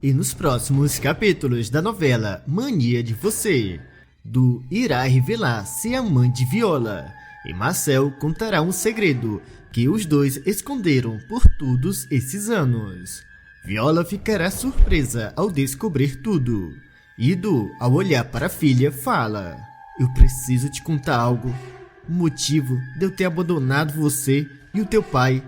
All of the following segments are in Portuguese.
E nos próximos capítulos da novela Mania de Você, Du irá revelar ser a mãe de Viola e Marcel contará um segredo que os dois esconderam por todos esses anos. Viola ficará surpresa ao descobrir tudo. E Du, ao olhar para a filha, fala: "Eu preciso te contar algo. O motivo de eu ter abandonado você e o teu pai."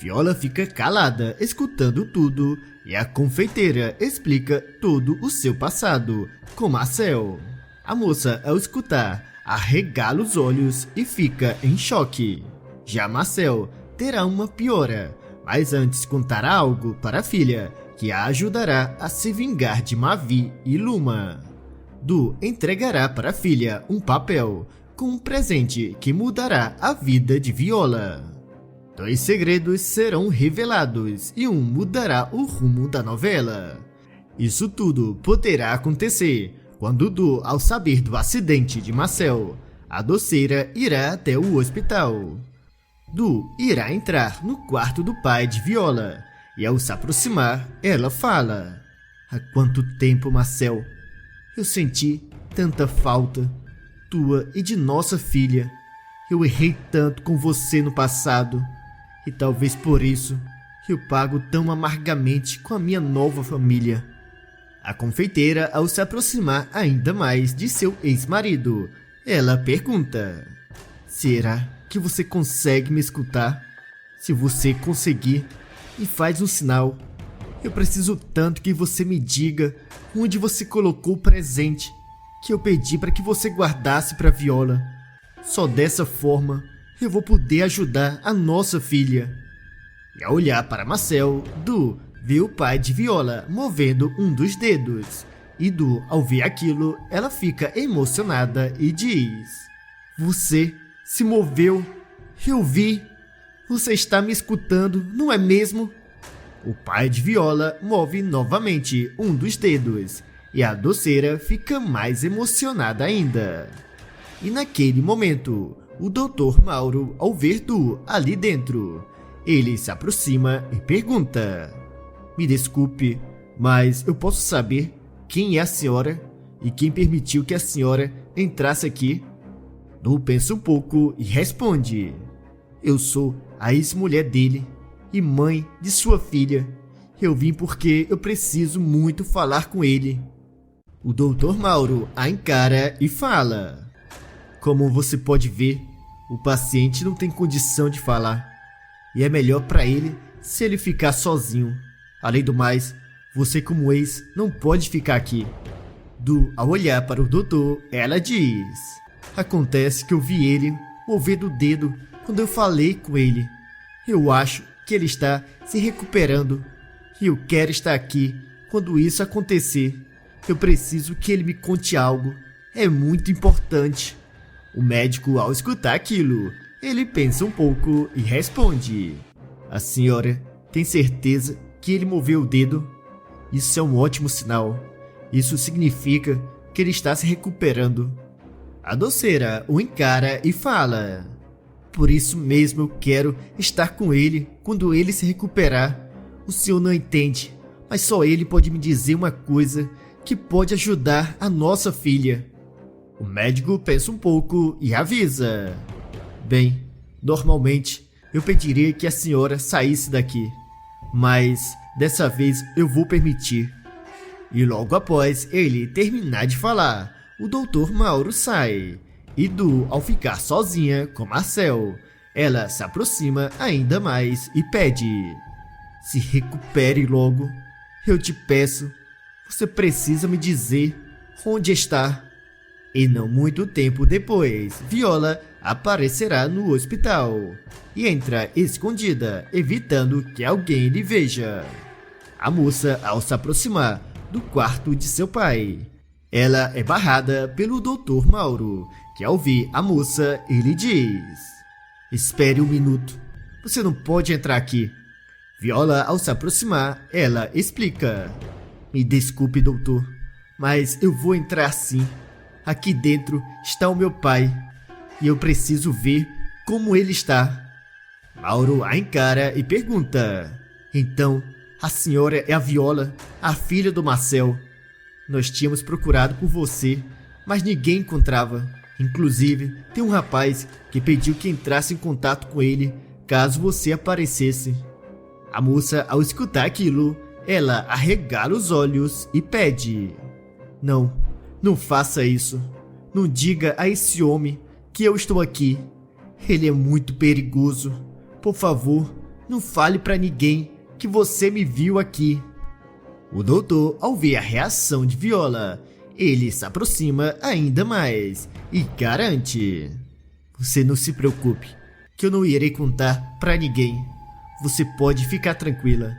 Viola fica calada, escutando tudo, e a confeiteira explica todo o seu passado com Marcel. A moça, ao escutar, arregala os olhos e fica em choque. Já Marcel terá uma piora, mas antes contará algo para a filha que a ajudará a se vingar de Mavi e Luma. Du entregará para a filha um papel com um presente que mudará a vida de Viola. 2 segredos serão revelados e um mudará o rumo da novela. Isso tudo poderá acontecer quando Du, ao saber do acidente de Marcel, a doceira irá até o hospital. Du irá entrar no quarto do pai de Viola e, ao se aproximar, ela fala: "Há quanto tempo, Marcel? Eu senti tanta falta, tua e de nossa filha. Eu errei tanto com você no passado. E talvez por isso eu pago tão amargamente com a minha nova família." A confeiteira, ao se aproximar ainda mais de seu ex-marido, ela pergunta: "Será que você consegue me escutar? Se você conseguir, me faz um sinal. Eu preciso tanto que você me diga onde você colocou o presente que eu pedi para que você guardasse para Viola. Só dessa forma eu vou poder ajudar a nossa filha." E ao olhar para Marcel, Du vê o pai de Viola movendo um dos dedos. E Du, ao ver aquilo, ela fica emocionada e diz: "Você se moveu. Eu vi. Você está me escutando, não é mesmo?" O pai de Viola move novamente um dos dedos. E a doceira fica mais emocionada ainda. E naquele momento, o Dr. Mauro, ao ver Du ali dentro, ele se aproxima e pergunta: "Me desculpe, mas eu posso saber quem é a senhora e quem permitiu que a senhora entrasse aqui?" Du pensa um pouco e responde: "Eu sou a ex-mulher dele e mãe de sua filha. Eu vim porque eu preciso muito falar com ele." O Dr. Mauro a encara e fala: "Como você pode ver, o paciente não tem condição de falar. E é melhor para ele se ele ficar sozinho. Além do mais, você como ex não pode ficar aqui." Du, ao olhar para o doutor, ela diz: "Acontece que eu vi ele movendo o dedo quando eu falei com ele. Eu acho que ele está se recuperando. E eu quero estar aqui quando isso acontecer. Eu preciso que ele me conte algo. É muito importante." O médico, ao escutar aquilo, ele pensa um pouco e responde: "A senhora tem certeza que ele moveu o dedo? Isso é um ótimo sinal. Isso significa que ele está se recuperando." A doceira o encara e fala: "Por isso mesmo eu quero estar com ele quando ele se recuperar. O senhor não entende, mas só ele pode me dizer uma coisa que pode ajudar a nossa filha." O médico pensa um pouco e avisa: "Bem, normalmente eu pediria que a senhora saísse daqui, mas dessa vez eu vou permitir." E logo após ele terminar de falar, o Dr. Mauro sai. E Du, ao ficar sozinha com Marcel, ela se aproxima ainda mais e pede: "Se recupere logo. Eu te peço. Você precisa me dizer onde está." E não muito tempo depois, Viola aparecerá no hospital e entra escondida, evitando que alguém lhe veja. A moça, ao se aproximar do quarto de seu pai, ela é barrada pelo Dr. Mauro, que ao ver a moça, ele diz: "Espere um minuto, você não pode entrar aqui." Viola, ao se aproximar, ela explica: "Me desculpe, doutor, mas eu vou entrar sim. Aqui dentro está o meu pai e eu preciso ver como ele está." Mauro a encara e pergunta: "Então, A senhora é a Viola, a filha do Marcel. Nós tínhamos procurado por você, mas ninguém encontrava. Inclusive, tem um rapaz que pediu que entrasse em contato com ele caso você aparecesse. A moça, ao escutar aquilo, ela arregala os olhos e pede: Não faça isso. Não diga a esse homem que eu estou aqui. Ele é muito perigoso. Por favor, não fale pra ninguém que você me viu aqui. O doutor, ao ver a reação de Viola, ele se aproxima ainda mais e garante: você não se preocupe, que eu não irei contar pra ninguém. Você pode ficar tranquila.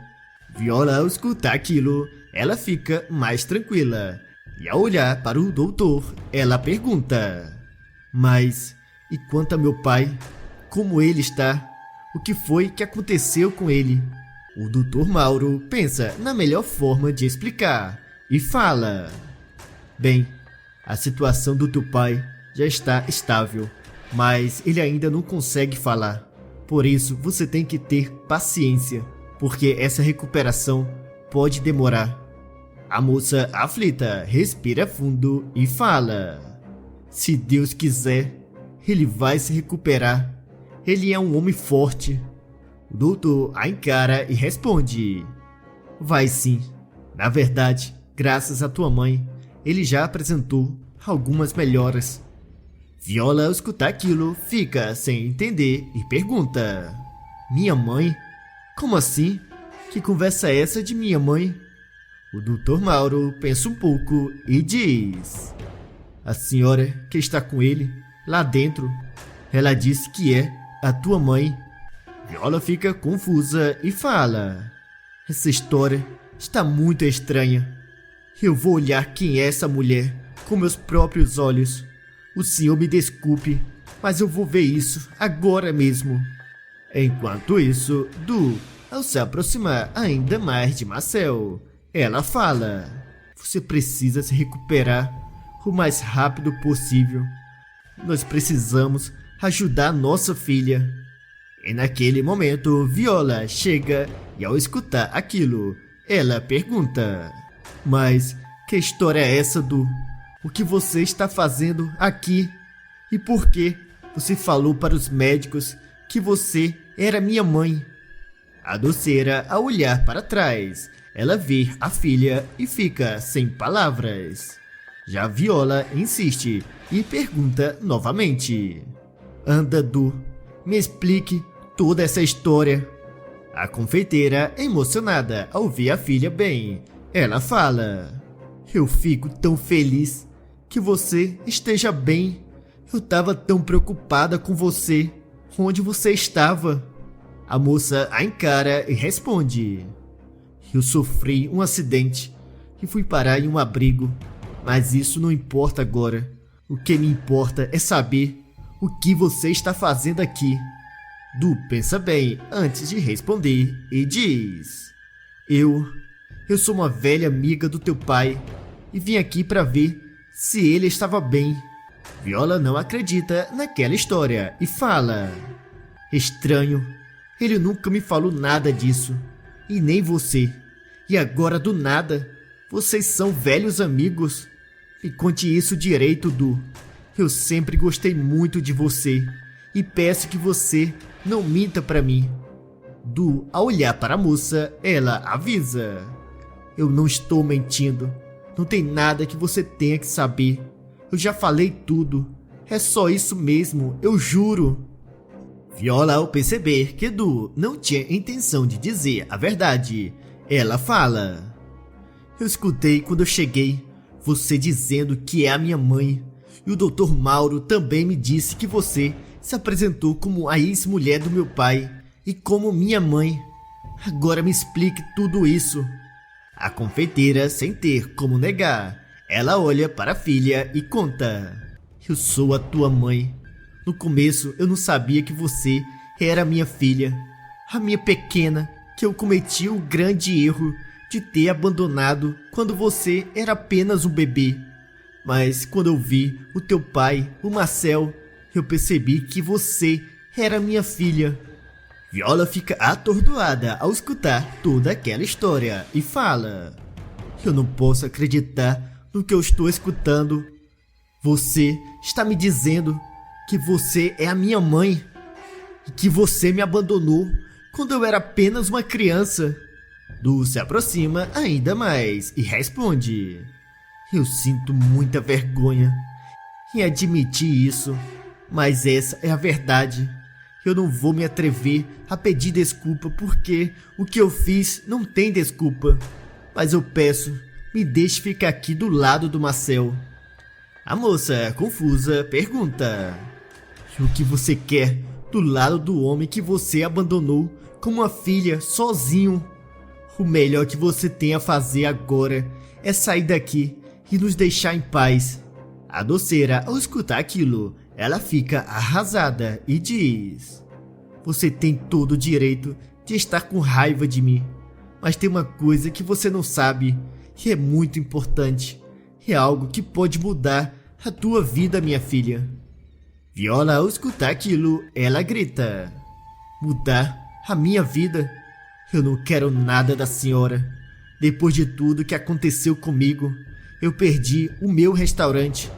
Viola, ao escutar aquilo, ela fica mais tranquila. E ao olhar para o doutor, ela pergunta: mas e quanto a meu pai? Como ele está? O que foi que aconteceu com ele? O Dr. Mauro pensa na melhor forma de explicar e fala: bem, a situação do teu pai já está estável, mas ele ainda não consegue falar. Por isso, você tem que ter paciência, porque essa recuperação pode demorar. A moça aflita respira fundo e fala: se Deus quiser, ele vai se recuperar. Ele é um homem forte. O doutor a encara e responde: vai sim. Na verdade, graças à tua mãe, ele já apresentou algumas melhoras. Viola, ao escutar aquilo, fica sem entender e pergunta: minha mãe? Como assim? Que conversa é essa de minha mãe? O Dr. Mauro pensa um pouco e diz: a senhora que está com ele, lá dentro, ela disse que é a tua mãe. Viola fica confusa e fala: essa história está muito estranha. Eu vou olhar quem é essa mulher com meus próprios olhos. O senhor me desculpe, mas eu vou ver isso agora mesmo. Enquanto isso, Du, ao se aproximar ainda mais de Marcel, ela fala: você precisa se recuperar o mais rápido possível. Nós precisamos ajudar nossa filha. E naquele momento, Viola chega e, ao escutar aquilo, ela pergunta: mas que história é essa, Du? O que você está fazendo aqui? E por que você falou para os médicos que você era minha mãe? A doceira, ao olhar para trás, ela vê a filha e fica sem palavras. Já Viola insiste e pergunta novamente: anda, Du, me explique toda essa história. A confeiteira, emocionada ao ver a filha bem, ela fala: eu fico tão feliz que você esteja bem. Eu estava tão preocupada com você. Onde você estava? A moça a encara e responde: eu sofri um acidente e fui parar em um abrigo, mas isso não importa agora. O que me importa é saber o que você está fazendo aqui. Du pensa bem antes de responder e diz: eu sou uma velha amiga do teu pai e vim aqui para ver se ele estava bem. Viola não acredita naquela história e fala: estranho, ele nunca me falou nada disso, e nem você. E agora do nada, vocês são velhos amigos? Me conte isso direito, Du. Eu sempre gostei muito de você e peço que você não minta para mim. Du, ao olhar para a moça, ela avisa: eu não estou mentindo. Não tem nada que você tenha que saber. Eu já falei tudo. É só isso mesmo, eu juro. Viola, ao perceber que Du não tinha intenção de dizer a verdade, ela fala: eu escutei quando eu cheguei você dizendo que é a minha mãe. E o Dr. Mauro também me disse que você se apresentou como a ex-mulher do meu pai e como minha mãe. Agora me explique tudo isso. A confeiteira, sem ter como negar, ela olha para a filha e conta: eu sou a tua mãe. No começo eu não sabia que você era minha filha, a minha pequena, que eu cometi o grande erro de ter abandonado quando você era apenas um bebê. Mas quando eu vi o teu pai, o Marcel, eu percebi que você era minha filha. Viola fica atordoada ao escutar toda aquela história e fala: eu não posso acreditar no que eu estou escutando. Você está me dizendo que você é a minha mãe e que você me abandonou quando eu era apenas uma criança. Du se aproxima ainda mais e responde: eu sinto muita vergonha em admitir isso, mas essa é a verdade. Eu não vou me atrever a pedir desculpa porque o que eu fiz não tem desculpa. Mas eu peço, me deixe ficar aqui do lado do Marcel. A moça, confusa, pergunta: o que você quer do lado do homem que você abandonou como uma filha sozinho? O melhor que você tem a fazer agora é sair daqui e nos deixar em paz. A doceira, ao escutar aquilo, ela fica arrasada e diz: você tem todo o direito de estar com raiva de mim, mas tem uma coisa que você não sabe, que é muito importante. É algo que pode mudar a tua vida, minha filha. Viola, ao escutar aquilo, ela grita: mudar a minha vida? Eu não quero nada da senhora. Depois de tudo que aconteceu comigo, eu perdi o meu restaurante,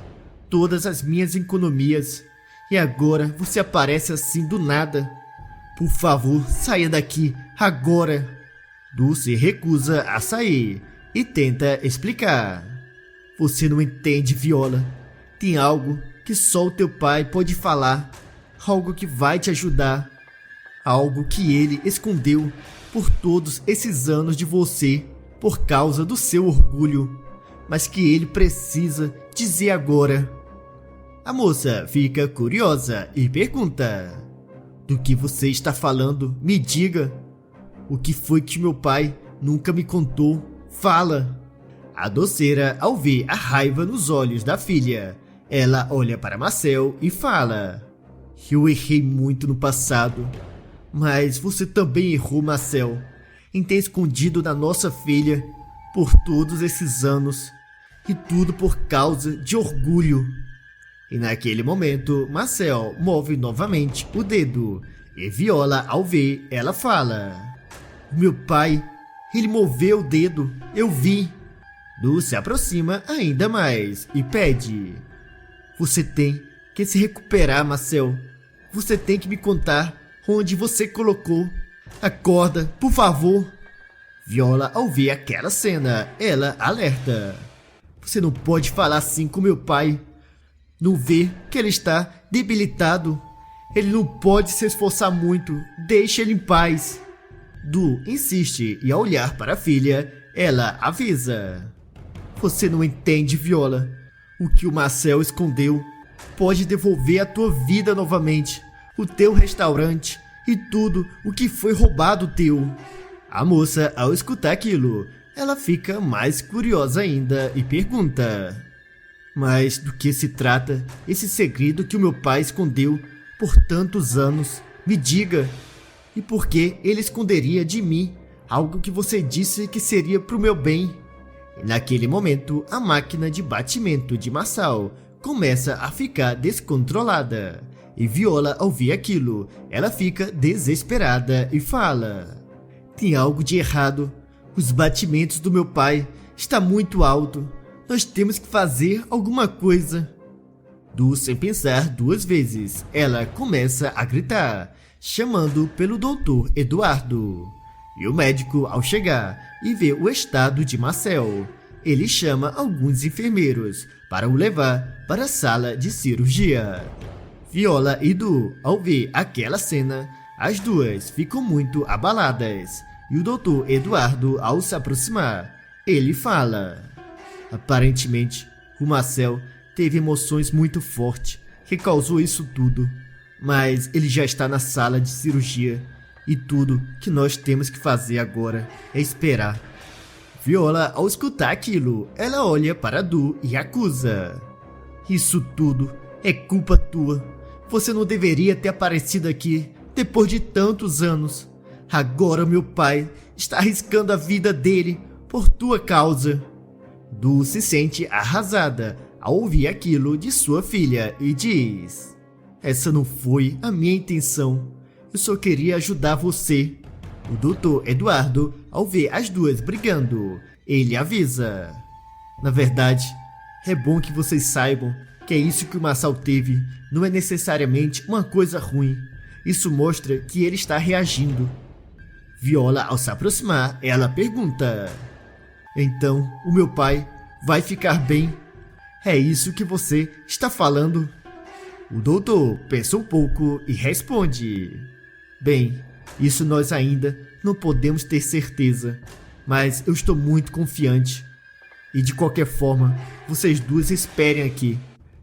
todas as minhas economias, e agora você aparece assim do nada. Por favor, saia daqui, agora. Du se recusa a sair e tenta explicar. Você não entende, Viola. Tem algo que só o teu pai pode falar, algo que vai te ajudar, algo que ele escondeu por todos esses anos de você por causa do seu orgulho, mas que ele precisa dizer agora. A moça fica curiosa e pergunta: do que você está falando? Me diga. O que foi que meu pai nunca me contou? Fala. A doceira, ao ver a raiva nos olhos da filha, ela olha para Marcel e fala: eu errei muito no passado, mas você também errou, Marcel, em ter escondido da nossa filha por todos esses anos, e tudo por causa de orgulho. E naquele momento, Marcel move novamente o dedo, e Viola, ao ver, ela fala: meu pai, ele moveu o dedo, eu vi. Du se aproxima ainda mais e pede: você tem que se recuperar, Marcel. Você tem que me contar onde você colocou. Acorda, por favor. Viola, ao ver aquela cena, ela alerta: você não pode falar assim com meu pai. Não vê que ele está debilitado? Ele não pode se esforçar muito. Deixe ele em paz. Du insiste e, ao olhar para a filha, ela avisa: você não entende, Viola. O que o Marcel escondeu pode devolver a tua vida novamente, o teu restaurante e tudo o que foi roubado teu. A moça, ao escutar aquilo, ela fica mais curiosa ainda e pergunta: mas do que se trata esse segredo que o meu pai escondeu por tantos anos? Me diga. E por que ele esconderia de mim algo que você disse que seria pro meu bem? E naquele momento, a máquina de batimento de Marçal começa a ficar descontrolada. E Viola, ao ver aquilo, ela fica desesperada e fala: tem algo de errado. Os batimentos do meu pai estão muito altos. Nós temos que fazer alguma coisa. Du, sem pensar duas vezes, ela começa a gritar, chamando pelo Dr. Eduardo. E o médico, ao chegar e ver o estado de Marcel, ele chama alguns enfermeiros para o levar para a sala de cirurgia. Viola e Du, ao ver aquela cena, as duas ficam muito abaladas. E o Dr. Eduardo, ao se aproximar, ele fala: aparentemente, o Marcel teve emoções muito fortes que causou isso tudo, mas ele já está na sala de cirurgia e tudo que nós temos que fazer agora é esperar. Viola, ao escutar aquilo, ela olha para Du e acusa: isso tudo é culpa tua. Você não deveria ter aparecido aqui depois de tantos anos. Agora meu pai está arriscando a vida dele por tua causa. Du se sente arrasada ao ouvir aquilo de sua filha e diz: essa não foi a minha intenção. Eu só queria ajudar você. O Dr. Eduardo, ao ver as duas brigando, ele avisa. Na verdade, é bom que vocês saibam que é isso que o Marçal teve. Não é necessariamente uma coisa ruim. Isso mostra que ele está reagindo. Viola, ao se aproximar, ela pergunta: então, o meu pai vai ficar bem? É isso que você está falando? O doutor pensa um pouco e responde: bem, isso nós ainda não podemos ter certeza, mas eu estou muito confiante. E de qualquer forma, vocês duas esperem aqui,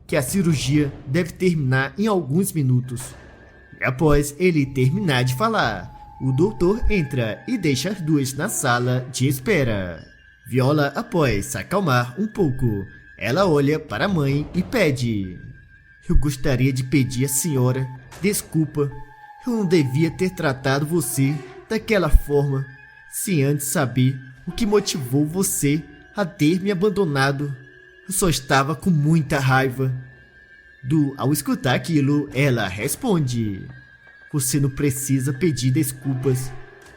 que a cirurgia deve terminar em alguns minutos. E após ele terminar de falar, o doutor entra e deixa as duas na sala de espera. Viola, após se acalmar um pouco, ela olha para a mãe e pede: eu gostaria de pedir à senhora desculpa. Eu não devia ter tratado você daquela forma, sem antes saber o que motivou você a ter me abandonado. Eu só estava com muita raiva. Ao escutar aquilo, ela responde: você não precisa pedir desculpas.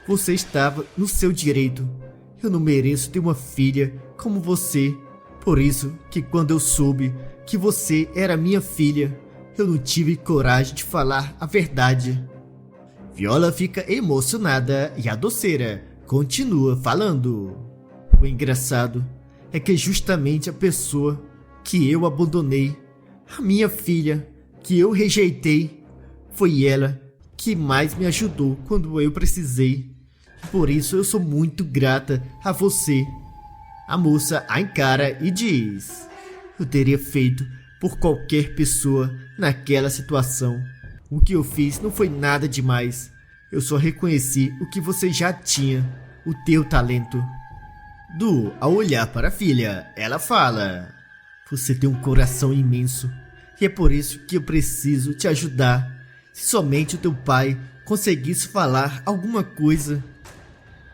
Você estava no seu direito. Eu não mereço ter uma filha como você. Por isso que quando eu soube que você era minha filha, eu não tive coragem de falar a verdade. Viola fica emocionada e a doceira continua falando: o engraçado é que justamente a pessoa que eu abandonei, a minha filha, que eu rejeitei, foi ela que mais me ajudou quando eu precisei. Por isso eu sou muito grata a você. A moça a encara e diz: eu teria feito por qualquer pessoa naquela situação. O que eu fiz não foi nada demais. Eu só reconheci o que você já tinha, o teu talento. Ao olhar para a filha, ela fala: você tem um coração imenso, e é por isso que eu preciso te ajudar. Se somente o teu pai conseguisse falar alguma coisa.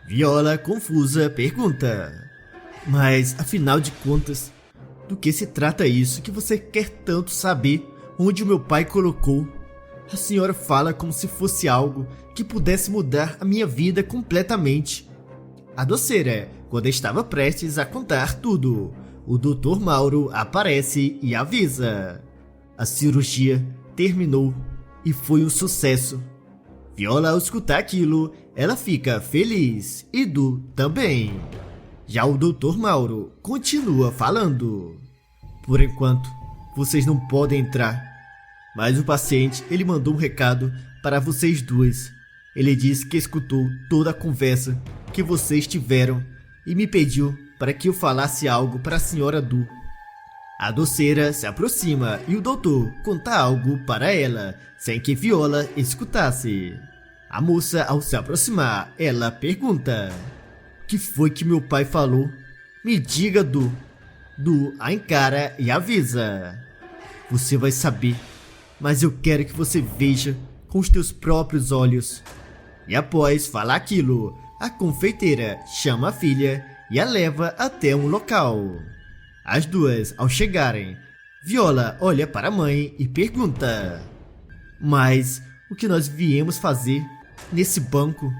Viola, confusa, pergunta: mas, afinal de contas, do que se trata isso que você quer tanto saber onde o meu pai colocou? A senhora fala como se fosse algo que pudesse mudar a minha vida completamente. A doceira, quando estava prestes a contar tudo, o Dr. Mauro aparece e avisa: a cirurgia terminou e foi um sucesso. Viola, ao escutar aquilo, ela fica feliz e também. Já o Dr. Mauro continua falando: por enquanto, vocês não podem entrar. Mas o paciente, ele mandou um recado para vocês duas. Ele disse que escutou toda a conversa que vocês tiveram e me pediu para que eu falasse algo para a senhora Du. A doceira se aproxima e o doutor conta algo para ela, sem que Viola escutasse. A moça, ao se aproximar, ela pergunta: o que foi que meu pai falou? Me diga, Du. A encara e avisa: você vai saber, mas eu quero que você veja com os teus próprios olhos. E após falar aquilo, a confeiteira chama a filha e a leva até um local. As duas, ao chegarem, Viola olha para a mãe e pergunta: mas o que nós viemos fazer nesse banco?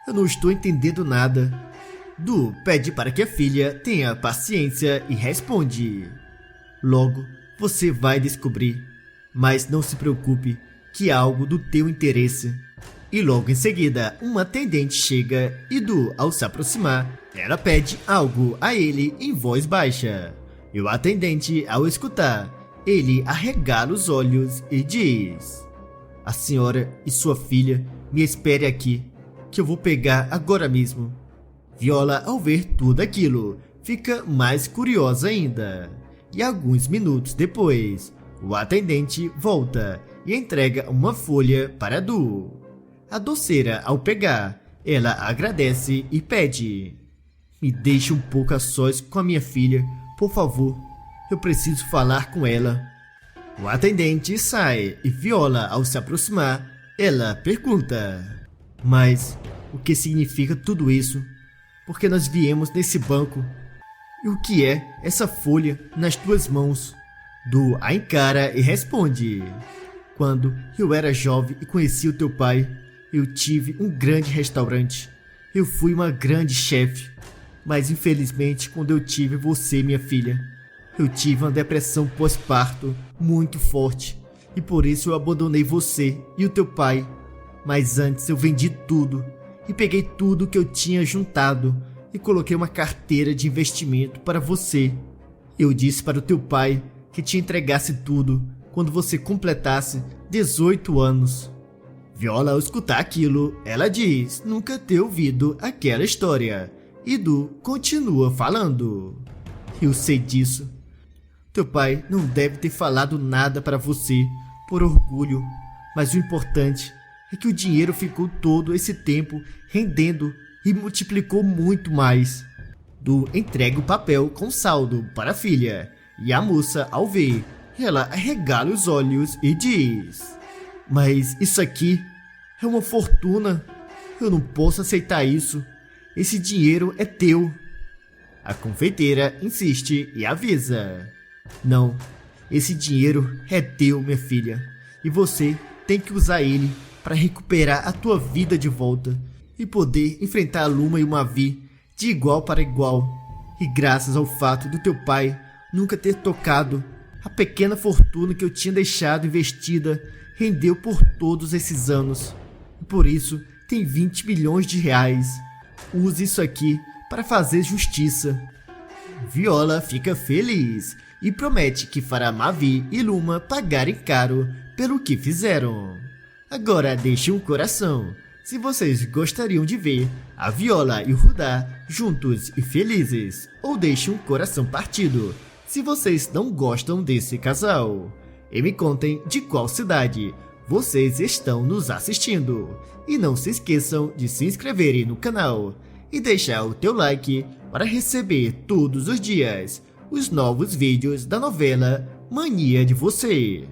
Eu não estou entendendo nada. Pede para que a filha tenha paciência e responde: logo você vai descobrir, mas não se preocupe que é algo do teu interesse. E logo em seguida, uma atendente chega e ao se aproximar, ela pede algo a ele em voz baixa. E o atendente, ao escutar, ele arregala os olhos e diz: a senhora e sua filha me espere aqui, que eu vou pegar agora mesmo. Viola, ao ver tudo aquilo, fica mais curiosa ainda. E alguns minutos depois, o atendente volta e entrega uma folha para A doceira, ao pegar, ela agradece e pede: me deixe um pouco a sós com a minha filha, por favor. Eu preciso falar com ela. O atendente sai e Viola, ao se aproximar, ela pergunta: mas o que significa tudo isso? Porque nós viemos nesse banco. E o que é essa folha nas tuas mãos? A encara e responde: quando eu era jovem e conheci o teu pai, Eu tive um grande restaurante. Eu fui uma grande chefe. Mas infelizmente, quando eu tive você, minha filha, eu tive uma depressão pós-parto muito forte. E por isso eu abandonei você e o teu pai. Mas antes eu vendi tudo e peguei tudo que eu tinha juntado e coloquei uma carteira de investimento para você. Eu disse para o teu pai que te entregasse tudo quando você completasse 18 anos. Viola, ao escutar aquilo, ela diz nunca ter ouvido aquela história. E Du continua falando. Eu sei disso. Teu pai não deve ter falado nada para você por orgulho, mas o importante é que o dinheiro ficou todo esse tempo rendendo e multiplicou muito mais. Du entrega o papel com saldo para a filha e a moça, ao ver, ela arregala os olhos e diz: mas isso aqui é uma fortuna. Eu não posso aceitar isso. Esse dinheiro é teu. A confeiteira insiste e avisa: não, esse dinheiro é teu, minha filha, e você tem que usar ele para recuperar a tua vida de volta e poder enfrentar a Luma e o Mavi de igual para igual. E graças ao fato do teu pai nunca ter tocado, a pequena fortuna que eu tinha deixado investida rendeu por todos esses anos. E por isso tem 20 milhões de reais. Use isso aqui para fazer justiça. Viola fica feliz e promete que fará Mavi e Luma pagarem caro pelo que fizeram. Agora deixe um coração se vocês gostariam de ver a Viola e o Rudá juntos e felizes, ou deixe um coração partido se vocês não gostam desse casal. E me contem de qual cidade vocês estão nos assistindo. E não se esqueçam de se inscreverem no canal e deixar o teu like para receber todos os dias os novos vídeos da novela Mania de Você.